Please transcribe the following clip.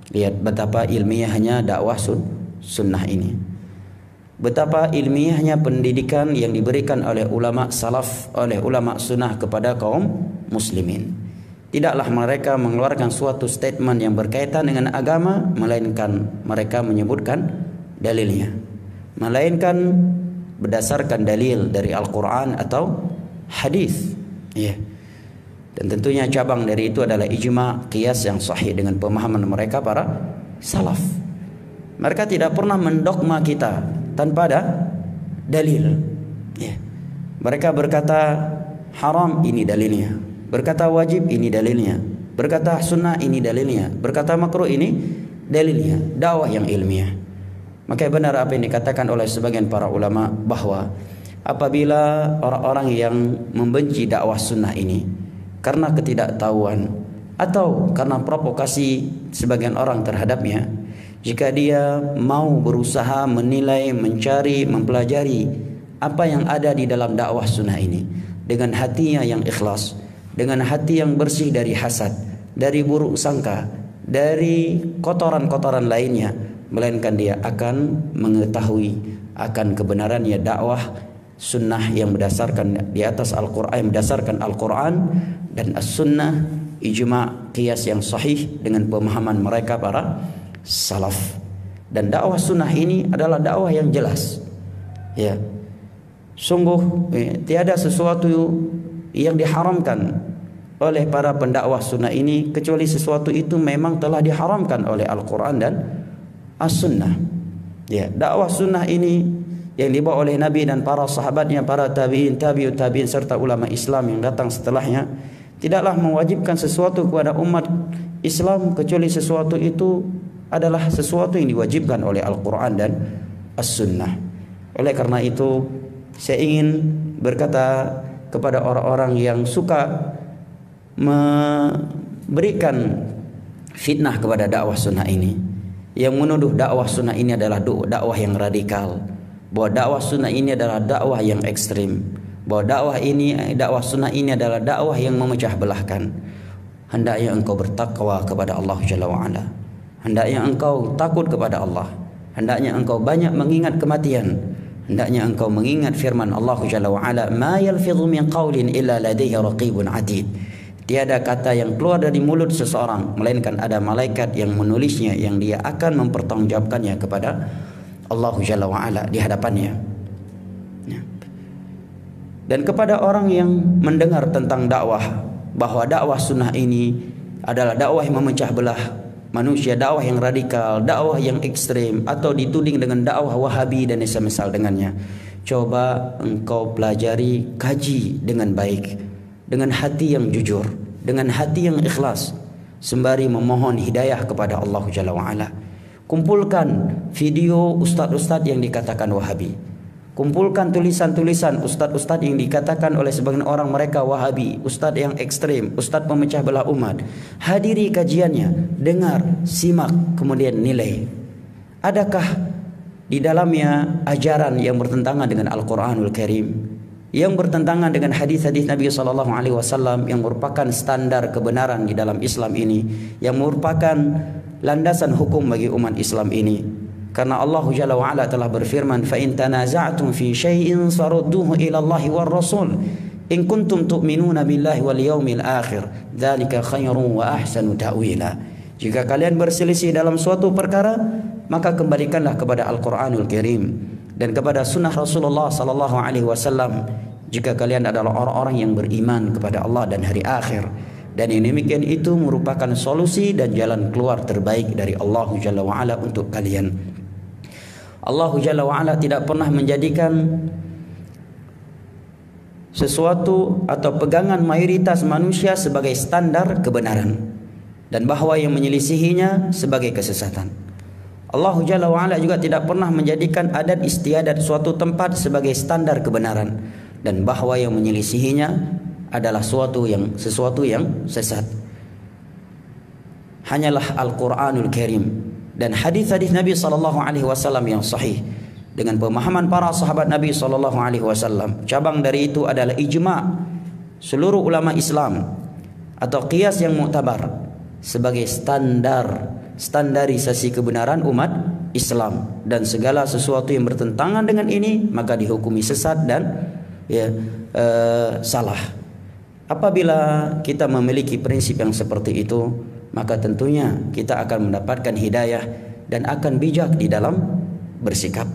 Lihat betapa ilmiahnya dakwah sunnah ini. Betapa ilmiahnya pendidikan yang diberikan oleh ulama salaf, oleh ulama sunnah kepada kaum muslimin. Tidaklah mereka mengeluarkan suatu statement yang berkaitan dengan agama, melainkan mereka menyebutkan dalilnya, melainkan berdasarkan dalil dari Al-Quran atau hadis. Ya. Dan tentunya cabang dari itu adalah ijma, qiyas yang sahih dengan pemahaman mereka para salaf. Mereka tidak pernah mendogma kita tanpa ada dalil. Ya. Mereka berkata haram, ini dalilnya. Berkata wajib, ini dalilnya. Berkata sunnah, ini dalilnya. Berkata makruh, ini dalilnya. Dakwah yang ilmiah. Maka benar apa yang dikatakan oleh sebagian para ulama, bahwa apabila orang-orang yang membenci dakwah sunnah ini karena ketidaktahuan atau karena provokasi sebagian orang terhadapnya, jika dia mau berusaha menilai, mencari, mempelajari apa yang ada di dalam dakwah sunnah ini dengan hatinya yang ikhlas, dengan hati yang bersih dari hasad, dari buruk sangka, dari kotoran-kotoran lainnya, melainkan dia akan mengetahui akan kebenarannya dakwah sunnah yang berdasarkan di atas Al-Quran, berdasarkan Al-Quran dan As-Sunnah, ijma, qiyas yang sahih dengan pemahaman mereka para salaf. Dan dakwah sunnah ini adalah dakwah yang jelas. Ya, sungguh tiada sesuatu yang diharamkan oleh para pendakwah sunnah ini kecuali sesuatu itu memang telah diharamkan oleh Al-Quran dan As-Sunnah. Ya, dakwah sunnah ini yang dibawa oleh Nabi dan para sahabatnya, para tabi'in, tabi'ut tabi'in serta ulama Islam yang datang setelahnya, tidaklah mewajibkan sesuatu kepada umat Islam kecuali sesuatu itu adalah sesuatu yang diwajibkan oleh Al-Quran dan As-Sunnah. Oleh karena itu, saya ingin berkata kepada orang-orang yang suka memberikan fitnah kepada dakwah sunnah ini, yang menuduh dakwah sunnah ini adalah dakwah yang radikal, bahwa dakwah sunnah ini adalah dakwah yang ekstrim, bahwa dakwah sunnah ini adalah dakwah yang memecah belahkan. Hendaknya engkau bertakwa kepada Allah Jalla wa Ala. Hendaknya engkau takut kepada Allah. Hendaknya engkau banyak mengingat kematian. Hendaknya engkau mengingat firman Allah Jalla wa Ala, "Ma yalfidhu min qawlin illa ladayhi raqibun atid." Tiada kata yang keluar dari mulut seseorang melainkan ada malaikat yang menulisnya, yang dia akan mempertanggungjawabkannya kepada Allah Jalla wa Ala di hadapannya. Dan kepada orang yang mendengar tentang dakwah, bahwa dakwah sunnah ini adalah dakwah yang memecah belah manusia, dakwah yang radikal, dakwah yang ekstrem, atau dituding dengan dakwah Wahabi dan semisal dengannya, coba engkau pelajari, kaji dengan baik, dengan hati yang jujur, dengan hati yang ikhlas, sembari memohon hidayah kepada Allah Jalla wa Ala. Kumpulkan video ustadz-ustadz yang dikatakan Wahabi. Kumpulkan tulisan-tulisan ustadz-ustadz yang dikatakan oleh sebagian orang mereka Wahabi, ustadz yang ekstrem, ustadz pemecah belah umat. Hadiri kajiannya, dengar, simak, kemudian nilai. Adakah di dalamnya ajaran yang bertentangan dengan Al-Quranul Karim, yang bertentangan dengan hadis-hadis Nabi SAW yang merupakan standar kebenaran di dalam Islam ini, yang merupakan landasan hukum bagi umat Islam ini? Karena Allah Jalla wa Ala telah berfirman, "Fa in tanaza'tum fi syai'in farudduhu ila Allah war Rasul in kuntum tu'minuna billahi wal yaumil akhir dzalika khairun wa ahsanu ta'wila." Jika kalian berselisih dalam suatu perkara, maka kembalikanlah kepada Al-Qur'anul Karim dan kepada sunnah Rasulullah sallallahu alaihi wasallam jika kalian adalah orang-orang yang beriman kepada Allah dan hari akhir. Dan yang demikian itu merupakan solusi dan jalan keluar terbaik dari Allah Jalla wa Ala untuk kalian. Allah Jalla wa Ala tidak pernah menjadikan sesuatu atau pegangan mayoritas manusia sebagai standar kebenaran, dan bahwa yang menyelisihinya sebagai kesesatan. Allah Jalla wa Ala juga tidak pernah menjadikan adat istiadat suatu tempat sebagai standar kebenaran, dan bahwa yang menyelisihinya adalah sesuatu yang sesat. Hanyalah Al-Quranul Karim dan hadis-hadis Nabi SAW yang sahih dengan pemahaman para sahabat Nabi SAW. Cabang dari itu adalah ijma seluruh ulama Islam atau qiyas yang mu'tabar sebagai standar, standarisasi kebenaran umat Islam, dan segala sesuatu yang bertentangan dengan ini maka dihukumi sesat dan salah. Apabila kita memiliki prinsip yang seperti itu, maka tentunya kita akan mendapatkan hidayah dan akan bijak di dalam bersikap.